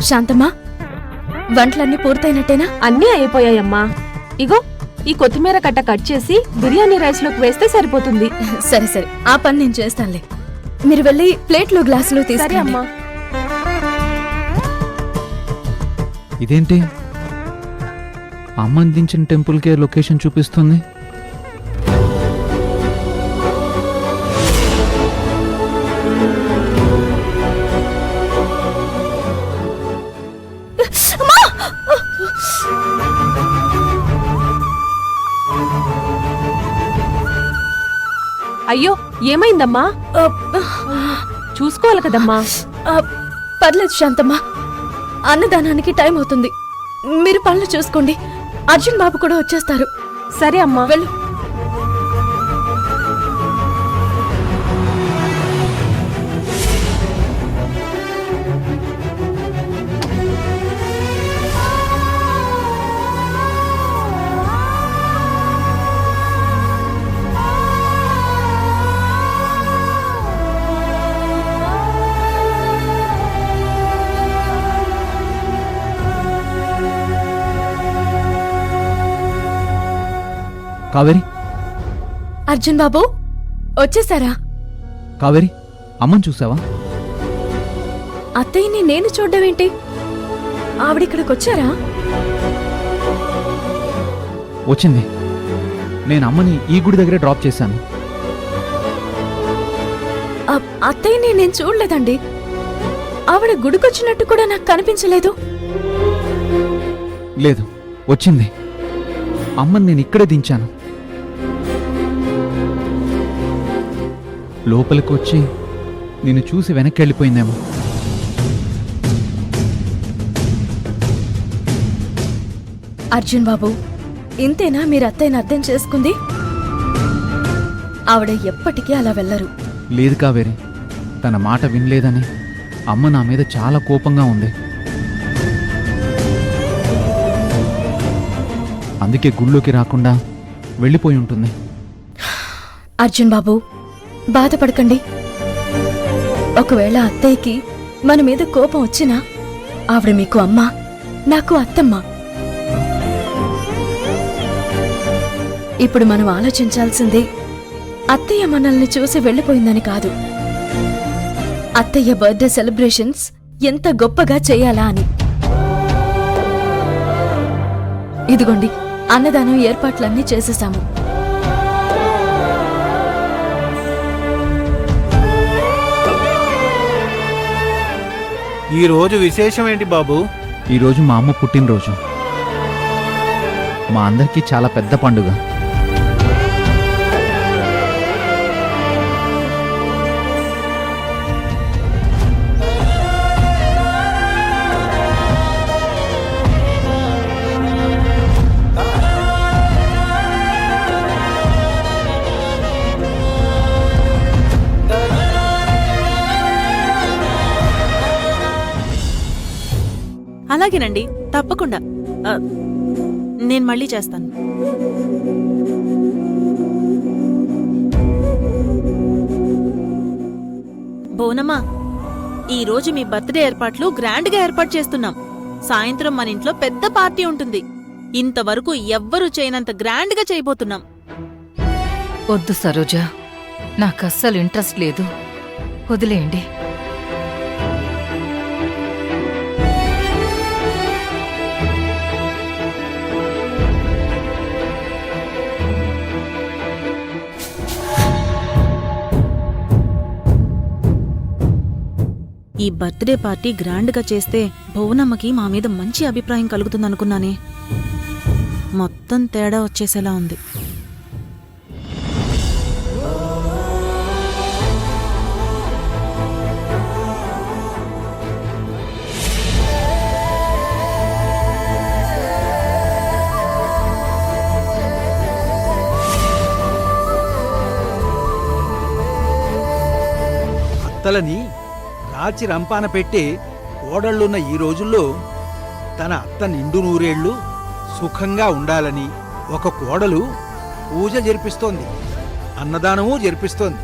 శాంతమ్మా, వంటలన్నీ పూర్తయినట్టేనా? అన్నీ అయిపోయాయమ్మా. ఇగో ఈ కొత్తిమీర కట్ట కట్ చేసి బిర్యానీ రైస్ లోకి వేస్తే సరిపోతుంది. సరే సరే, ఆ పని నేను చేస్తానులే. మీరు వెళ్ళి ప్లేట్లు గ్లాసులు సరే తీసుకురండి. అమ్మా. ఇదేంటి అమ్మ అందించిన టెంపుల్కే లొకేషన్ చూపిస్తుంది? అయ్యో ఏమైందమ్మా? చూసుకోవాలి కదమ్మా. పర్లేదు శాంతమ్మా, అన్నదానానికి టైం అవుతుంది. మీరు పనులు చూసుకోండి. అర్జున్ బాబు కూడా వచ్చేస్తారు. సరే అమ్మా. వెళ్ళు. కావేరి, అర్జున్ బాబు వచ్చేసారా? కావేరి, అమ్మని చూసావా? అత్తయ్యని నేను చూడ్డమేంటి? ఆవిడిక్కడికి వచ్చారా? వచ్చింది. నేను అమ్మని ఈ గుడి దగ్గరే డ్రాప్ చేశాను. అత్తయ్యని నేను చూడలేదండి. ఆవిడ గుడికొచ్చినట్టు కూడా నాకు కనిపించలేదు. లేదు, వచ్చింది. అమ్మని నేను ఇక్కడే దించాను. లోపలికి వచ్చి నిన్ను చూసి వెనక్కి వెళ్ళిపోయిందేమో. అర్జున్ బాబు, ఇంతేనా మీరు అత్తయ్యని అర్థం చేసుకుంది? ఆవిడ ఎప్పటికీ అలా వెళ్ళరు. లేదు కావేరి, తన మాట వినలేదని అమ్మ నా మీద చాలా కోపంగా ఉంది. అందుకే గుళ్ళోకి రాకుండా వెళ్ళిపోయి ఉంటుంది. అర్జున్ బాబు, బాధపడకండి. ఒకవేళ అత్తయ్యకి మన మీద కోపం వచ్చినా ఆవిడ మీకు అమ్మ, నాకు అత్తమ్మ. ఇప్పుడు మనం ఆలోచించాల్సింది అత్తయ్య మనల్ని చూసి వెళ్ళిపోయిందని కాదు, అత్తయ్య బర్త్డే సెలబ్రేషన్స్ ఎంత గొప్పగా చేయాలా అని. ఇదిగోండి, అన్నదానం ఏర్పాట్లన్నీ చేసేశాము. ఈ రోజు విశేషం ఏంటి బాబు? ఈరోజు మా అమ్మ పుట్టినరోజు. మా అందరికీ చాలా పెద్ద పండుగ. అలాగేనండి, తప్పకుండా. నేను మళ్ళీ చేస్తాను. బోనమ్మా, ఈరోజు మీ బర్త్డే ఏర్పాట్లు గ్రాండ్గా ఏర్పాటు చేస్తున్నాం. సాయంత్రం మన ఇంట్లో పెద్ద పార్టీ ఉంటుంది. ఇంతవరకు ఎవ్వరూ చేయనంత గ్రాండ్గా చేయబోతున్నాం. వద్దు సరోజ, నాకస్సలు ఇంట్రెస్ట్ లేదు. వదిలేయండి. ఈ బర్త్డే పార్టీ గ్రాండ్గా చేస్తే భువనమ్మకి మా మీద మంచి అభిప్రాయం కలుగుతుందనుకున్నానే. మొత్తం తేడా వచ్చేసేలా ఉంది. అత్తలని రాచి రంపాన పెట్టి కోడళ్లున్న ఈ రోజుల్లో తన అత్త నిండు నూరేళ్లు సుఖంగా ఉండాలని ఒక కోడలు పూజ జరిపిస్తోంది, అన్నదానమూ జరిపిస్తోంది.